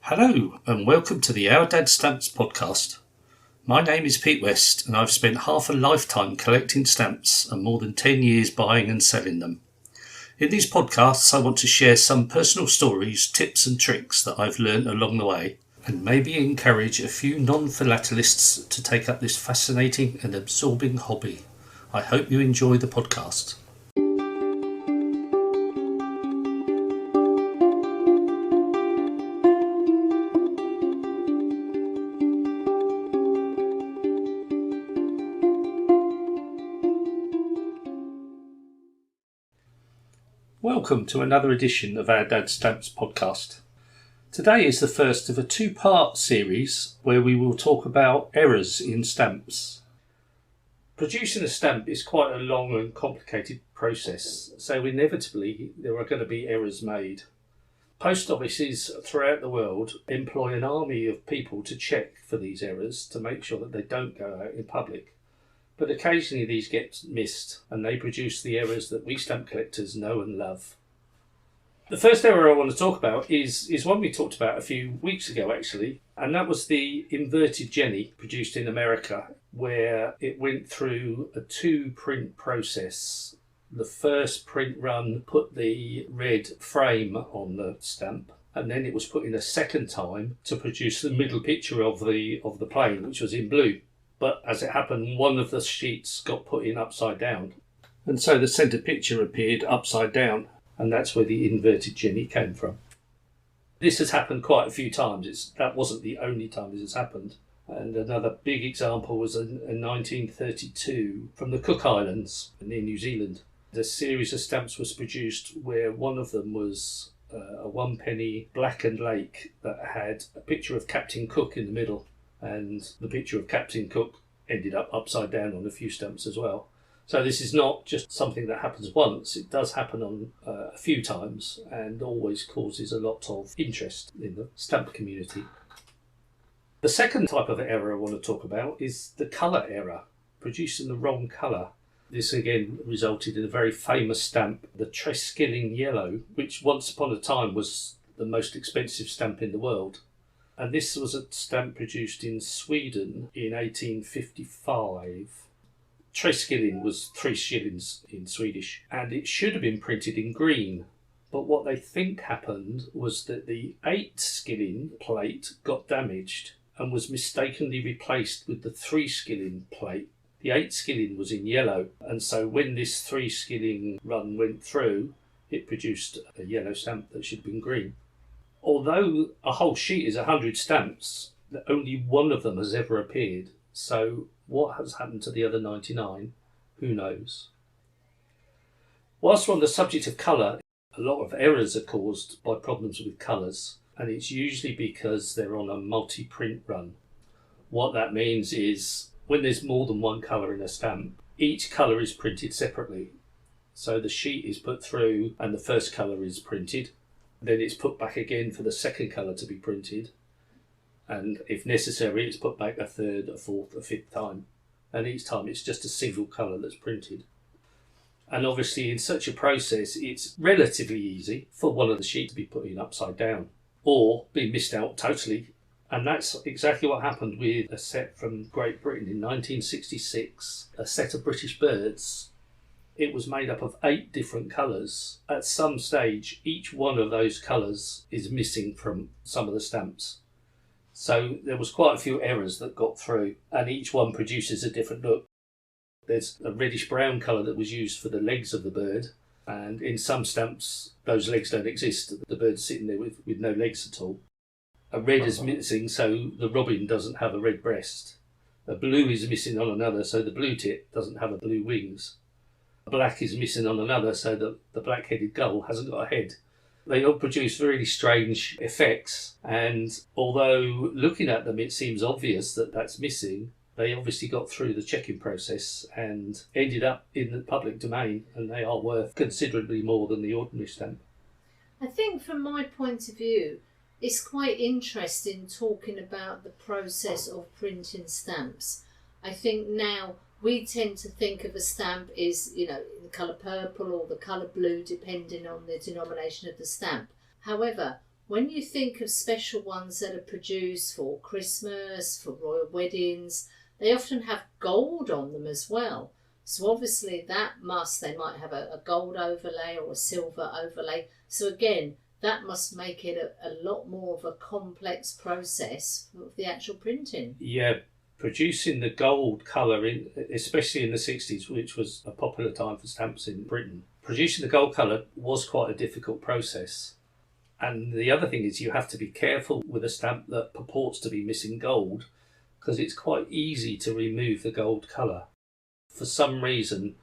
Hello and welcome to the Ourdadsstamps podcast. My name is Pete West and I've spent half a lifetime collecting stamps and more than 10 years buying and selling them. In these podcasts I want to share some personal stories, tips and tricks that I've learned along the way and maybe encourage a few non-philatelists to take up this fascinating and absorbing hobby. I hope you enjoy the podcast. Welcome to another edition of Ourdadsstamps podcast. Today is the first of a two-part series where we will talk about errors in stamps. Producing a stamp is quite a long and complicated process, so inevitably there are going to be errors made. Post offices throughout the world employ an army of people to check for these errors to make sure that they don't go out in public. But occasionally these get missed and they produce the errors that we stamp collectors know and love. The first error I want to talk about is one we talked about a few weeks ago actually, and that was the inverted Jenny produced in America, where it went through a two-print process. The first print run put the red frame on the stamp, and then it was put in a second time to produce the middle picture of the plane, which was in blue. But as it happened, one of the sheets got put in upside down, and so the centre picture appeared upside down, and that's where the inverted Jenny came from. This has happened quite a few times. That wasn't the only time this has happened. And another big example was in 1932 from the Cook Islands near New Zealand. A series of stamps was produced where one of them was a 1-penny blackened lake that had a picture of Captain Cook in the middle. And the picture of Captain Cook ended up upside down on a few stamps as well. So this is not just something that happens once, it does happen on a few times and always causes a lot of interest in the stamp community. The second type of error I want to talk about is the colour error, producing the wrong colour. This again resulted in a very famous stamp, the Treskilling Yellow, which once upon a time was the most expensive stamp in the world. And this was a stamp produced in Sweden in 1855. Treskilling was 3 shillings in Swedish, and it should have been printed in green. But what they think happened was that the 8 skilling plate got damaged and was mistakenly replaced with the 3 skilling plate. The 8 skilling was in yellow, and so when this 3 skilling run went through, it produced a yellow stamp that should have been green. Although a whole sheet is 100 stamps, only one of them has ever appeared. So what has happened to the other 99? Who knows? Whilst we're on the subject of colour, a lot of errors are caused by problems with colours, and it's usually because they're on a multi-print run. What that means is when there's more than one colour in a stamp, each colour is printed separately. So the sheet is put through and the first colour is printed. Then it's put back again for the second colour to be printed, and if necessary it's put back a third, a fourth, a fifth time, and each time it's just a single colour that's printed. And obviously in such a process it's relatively easy for one of the sheets to be put in upside down or be missed out totally, and that's exactly what happened with a set from Great Britain in 1966, a set of British birds. It was made up of 8 different colours. At some stage, each one of those colours is missing from some of the stamps. So there was quite a few errors that got through, and each one produces a different look. There's a reddish-brown colour that was used for the legs of the bird, and in some stamps, those legs don't exist. The bird's sitting there with no legs at all. A red is missing, so the robin doesn't have a red breast. A blue is missing on another, so the blue tit doesn't have a blue wings. Black is missing on another, so that the black-headed gull hasn't got a head. They all produce really strange effects, and although looking at them it seems obvious that that's missing, they obviously got through the checking process and ended up in the public domain, and they are worth considerably more than the ordinary stamp. I think from my point of view, it's quite interesting talking about the process of printing stamps. I think now we tend to think of a stamp as, the colour purple or the colour blue, depending on the denomination of the stamp. However, when you think of special ones that are produced for Christmas, for royal weddings, they often have gold on them as well. So obviously they might have a gold overlay or a silver overlay. So again, that must make it a lot more of a complex process of the actual printing. Yeah, producing the gold colour, especially in the 60s, which was a popular time for stamps in Britain, producing the gold colour was quite a difficult process. And the other thing is you have to be careful with a stamp that purports to be missing gold, because it's quite easy to remove the gold colour. For some reason,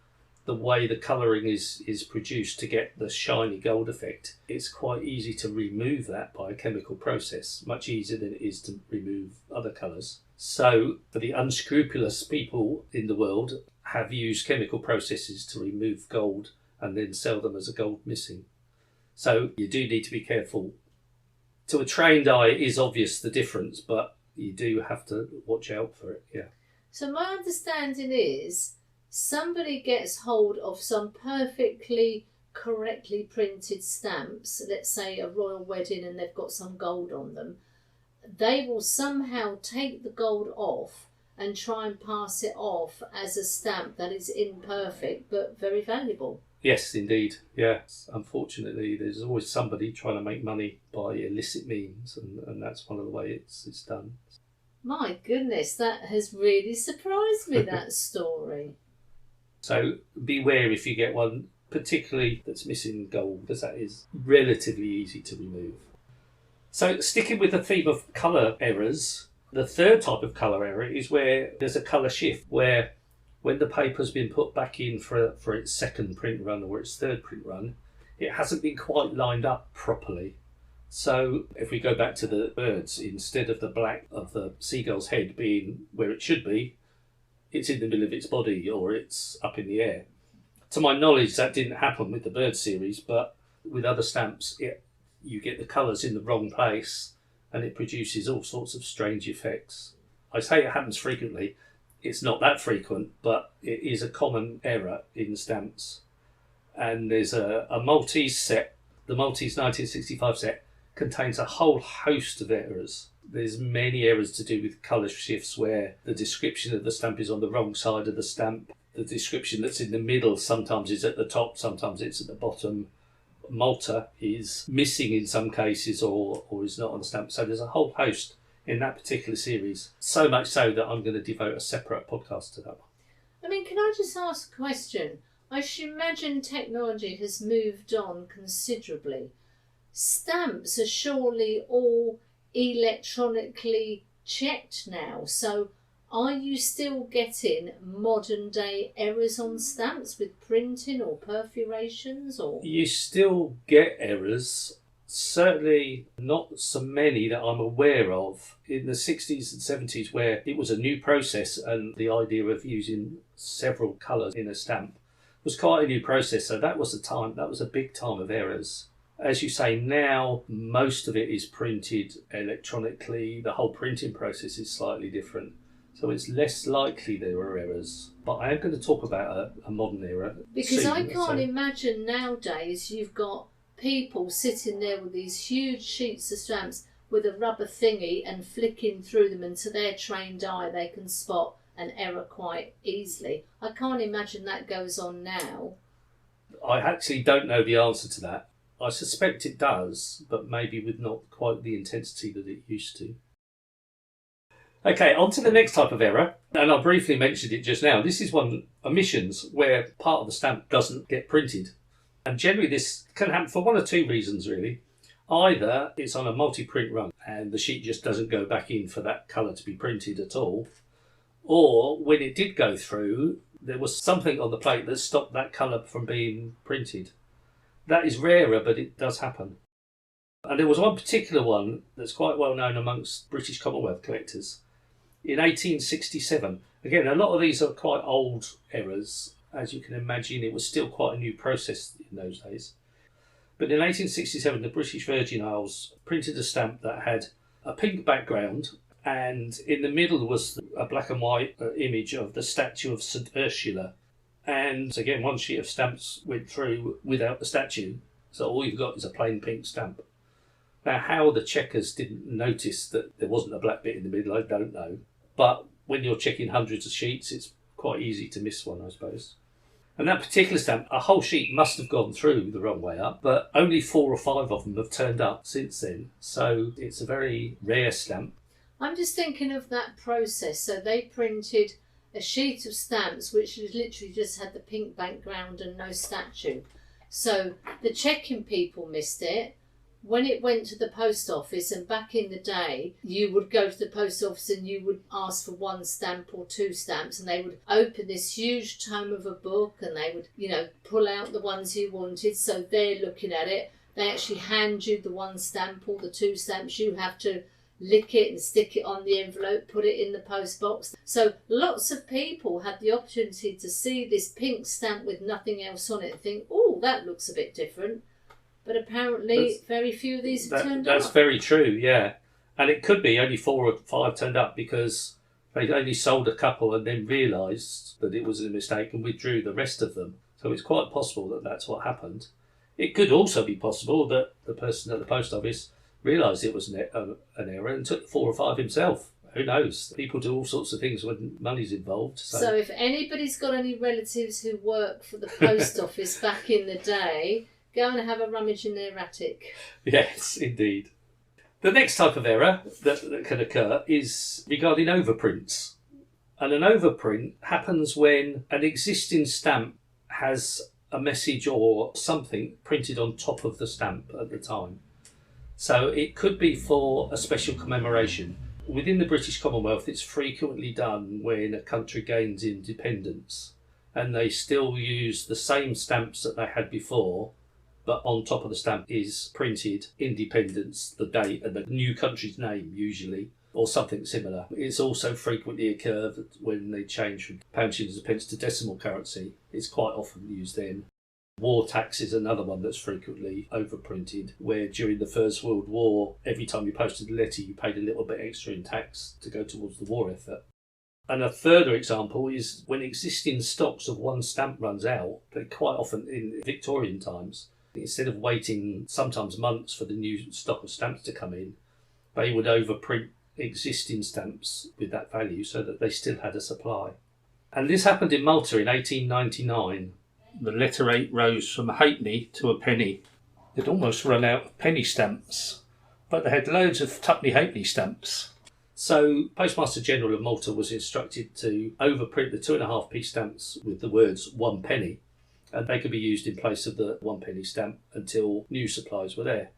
the way the colouring is produced to get the shiny gold effect, it's quite easy to remove that by a chemical process, much easier than it is to remove other colours. So for the unscrupulous people in the world have used chemical processes to remove gold and then sell them as a gold missing. So you do need to be careful. To a trained eye, it is obvious the difference, but you do have to watch out for it, yeah. So my understanding is somebody gets hold of some perfectly correctly printed stamps, let's say a royal wedding and they've got some gold on them, they will somehow take the gold off and try and pass it off as a stamp that is imperfect but very valuable. Yes, indeed. Yeah. Unfortunately, there's always somebody trying to make money by illicit means, and that's one of the ways it's done. My goodness, that has really surprised me, that story. So beware if you get one, particularly that's missing gold, because that is relatively easy to remove. So sticking with the theme of colour errors, the third type of colour error is where there's a colour shift, where when the paper's been put back in for its second print run or its third print run, it hasn't been quite lined up properly. So if we go back to the birds, instead of the black of the seagull's head being where it should be, it's in the middle of its body or it's up in the air. To my knowledge, that didn't happen with the bird series, but with other stamps, you get the colours in the wrong place and it produces all sorts of strange effects. I say it happens frequently. It's not that frequent, but it is a common error in stamps. And there's a Maltese set. The Maltese 1965 set contains a whole host of errors. There's many errors to do with colour shifts where the description of the stamp is on the wrong side of the stamp. The description that's in the middle sometimes is at the top, sometimes it's at the bottom. Malta is missing in some cases or is not on the stamp. So there's a whole host in that particular series. So much so that I'm going to devote a separate podcast to that one. I mean, can I just ask a question? I should imagine technology has moved on considerably. Stamps are surely all electronically checked now, so are you still getting modern day errors on stamps with printing or perforations? Or you still get errors, certainly not so many that I'm aware of. In the 60s and 70s, where it was a new process and the idea of using several colours in a stamp was quite a new process, so that was a big time of errors. As you say, now most of it is printed electronically. The whole printing process is slightly different. So it's less likely there are errors. But I am going to talk about a modern error. Because soon, I can't imagine nowadays you've got people sitting there with these huge sheets of stamps with a rubber thingy and flicking through them, and to their trained eye they can spot an error quite easily. I can't imagine that goes on now. I actually don't know the answer to that. I suspect it does, but maybe with not quite the intensity that it used to. Okay, on to the next type of error, and I briefly mentioned it just now. This is one, omissions, where part of the stamp doesn't get printed. And generally this can happen for one or two reasons, really. Either it's on a multi-print run and the sheet just doesn't go back in for that colour to be printed at all, or when it did go through, there was something on the plate that stopped that colour from being printed. That is rarer, but it does happen. And there was one particular one that's quite well known amongst British Commonwealth collectors. In 1867, again, a lot of these are quite old errors. As you can imagine, it was still quite a new process in those days. But in 1867, the British Virgin Isles printed a stamp that had a pink background, and in the middle was a black and white image of the statue of St Ursula. And again, one sheet of stamps went through without the statue, so all you've got is a plain pink stamp. Now, how the checkers didn't notice that there wasn't a black bit in the middle, I don't know. But when you're checking hundreds of sheets, it's quite easy to miss one, I suppose. And that particular stamp, a whole sheet must have gone through the wrong way up, but only 4 or 5 of them have turned up since then. So it's a very rare stamp. I'm just thinking of that process. So they printed a sheet of stamps which literally just had the pink background and no statue. So the checking people missed it. When it went to the post office, and back in the day, you would go to the post office and you would ask for 1 stamp or 2 stamps, and they would open this huge tome of a book and they would, pull out the ones you wanted. So they're looking at it. They actually hand you the 1 stamp or the 2 stamps. You have to lick it and stick it on the envelope, put it in the post box. So lots of people had the opportunity to see this pink stamp with nothing else on it and think, oh, that looks a bit different. But apparently very few of these have turned up. That's very true, yeah. And it could be only 4 or 5 turned up because they only sold a couple and then realised that it was a mistake and withdrew the rest of them. So it's quite possible that that's what happened. It could also be possible that the person at the post office realised it was an error and took 4 or 5 himself. Who knows? People do all sorts of things when money's involved. So if anybody's got any relatives who work for the post office back in the day, go and have a rummage in their attic. Yes, indeed. The next type of error that can occur is regarding overprints. And an overprint happens when an existing stamp has a message or something printed on top of the stamp at the time. So it could be for a special commemoration. Within the British Commonwealth, it's frequently done when a country gains independence and they still use the same stamps that they had before, but on top of the stamp is printed independence, the date and the new country's name usually, or something similar. It's also frequently occurred when they change from pound, shillings and pence to decimal currency. It's quite often used then. War tax is another one that's frequently overprinted, where during the First World War, every time you posted a letter, you paid a little bit extra in tax to go towards the war effort. And a further example is when existing stocks of one stamp runs out, they quite often in Victorian times, instead of waiting sometimes months for the new stock of stamps to come in, they would overprint existing stamps with that value so that they still had a supply. And this happened in Malta in 1899. The letter 8 rose from a halfpenny to a penny. They'd almost run out of penny stamps, but they had loads of twopenny halfpenny stamps. So Postmaster General of Malta was instructed to overprint the 2.5p stamps with the words 1 penny, and they could be used in place of the 1 penny stamp until new supplies were there.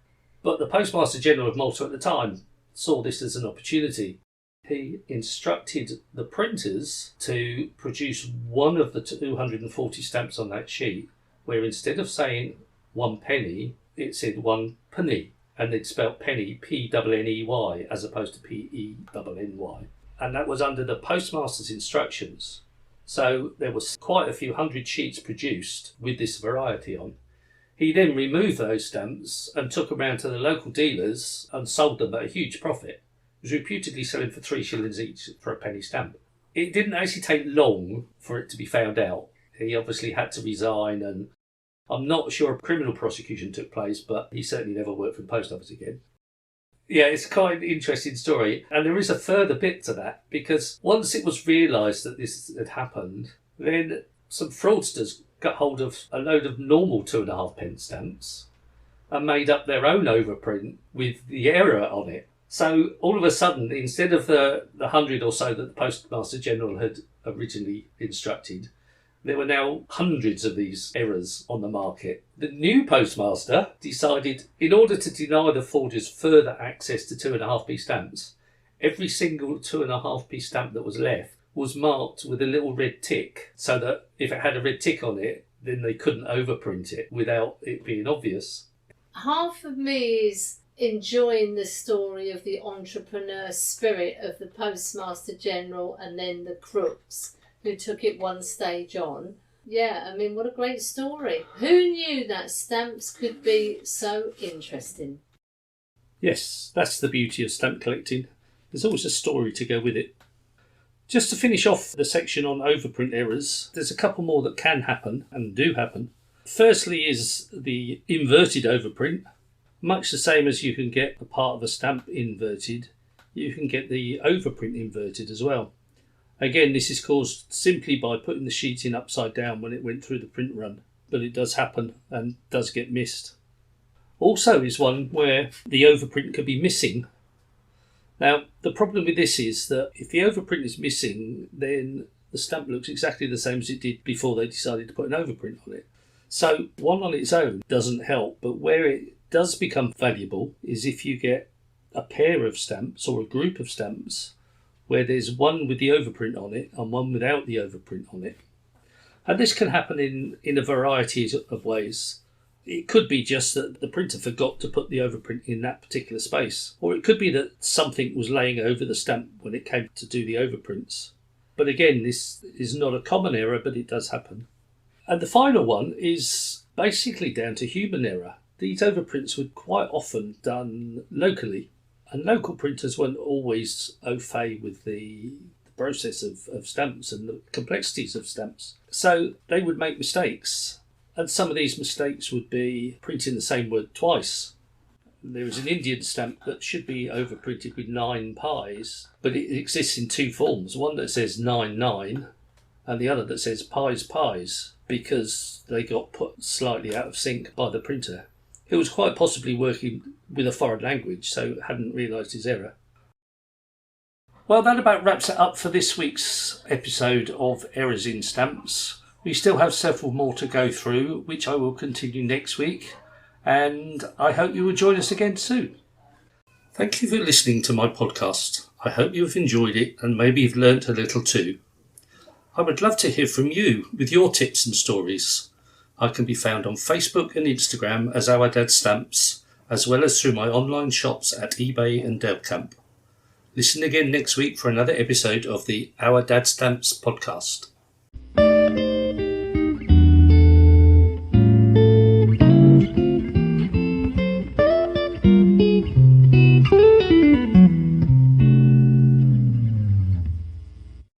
But the Postmaster General of Malta at the time saw this as an opportunity. He instructed the printers to produce one of the 240 stamps on that sheet, where instead of saying 1 penny, it said 1 penny, and they'd spelt penny P-N-N-E-Y as opposed to P-E-N-N-Y. And that was under the postmaster's instructions. So there was quite a few hundred sheets produced with this variety on. He then removed those stamps and took them around to the local dealers and sold them at a huge profit. He was reputedly selling for 3 shillings each for a penny stamp. It didn't actually take long for it to be found out. He obviously had to resign, and I'm not sure a criminal prosecution took place, but he certainly never worked for the post office again. Yeah, it's quite an interesting story. And there is a further bit to that, because once it was realised that this had happened, then some fraudsters got hold of a load of normal 2.5p stamps and made up their own overprint with the error on it. So all of a sudden, instead of the 100 or so that the Postmaster General had originally instructed, there were now hundreds of these errors on the market. The new postmaster decided, in order to deny the forgers further access to 2.5p stamps, every single 2.5p stamp that was left was marked with a little red tick, so that if it had a red tick on it, then they couldn't overprint it without it being obvious. Half of me is enjoying the story of the entrepreneur spirit of the Postmaster General and then the crooks who took it one stage on. Yeah, I mean, what a great story. Who knew that stamps could be so interesting? Yes, that's the beauty of stamp collecting. There's always a story to go with it. Just to finish off the section on overprint errors, there's a couple more that can happen and do happen. Firstly is the inverted overprint. Much the same as you can get a part of a stamp inverted, you can get the overprint inverted as well. Again, this is caused simply by putting the sheet in upside down when it went through the print run, but it does happen and does get missed. Also is one where the overprint could be missing. Now, the problem with this is that if the overprint is missing, then the stamp looks exactly the same as it did before they decided to put an overprint on it. So one on its own doesn't help, but where it does become valuable is if you get a pair of stamps or a group of stamps where there's one with the overprint on it and one without the overprint on it. And this can happen in a variety of ways. It could be just that the printer forgot to put the overprint in that particular space, or it could be that something was laying over the stamp when it came to do the overprints. But again, this is not a common error, but it does happen. And the final one is basically down to human error. These overprints were quite often done locally, and local printers weren't always au fait with the process of stamps and the complexities of stamps. So they would make mistakes, and some of these mistakes would be printing the same word twice. There is an Indian stamp that should be overprinted with 9 pies, but it exists in 2 forms, one that says 99 and the other that says pies, because they got put slightly out of sync by the printer. He was quite possibly working with a foreign language, so hadn't realised his error. Well, that about wraps it up for this week's episode of Errors in Stamps. We still have several more to go through, which I will continue next week, and I hope you will join us again soon. Thank you for listening to my podcast. I hope you have enjoyed it and maybe you've learnt a little too. I would love to hear from you with your tips and stories. I can be found on Facebook and Instagram as Ourdadsstamps, as well as through my online shops at eBay and Delcamp. Listen again next week for another episode of the Ourdadsstamps podcast.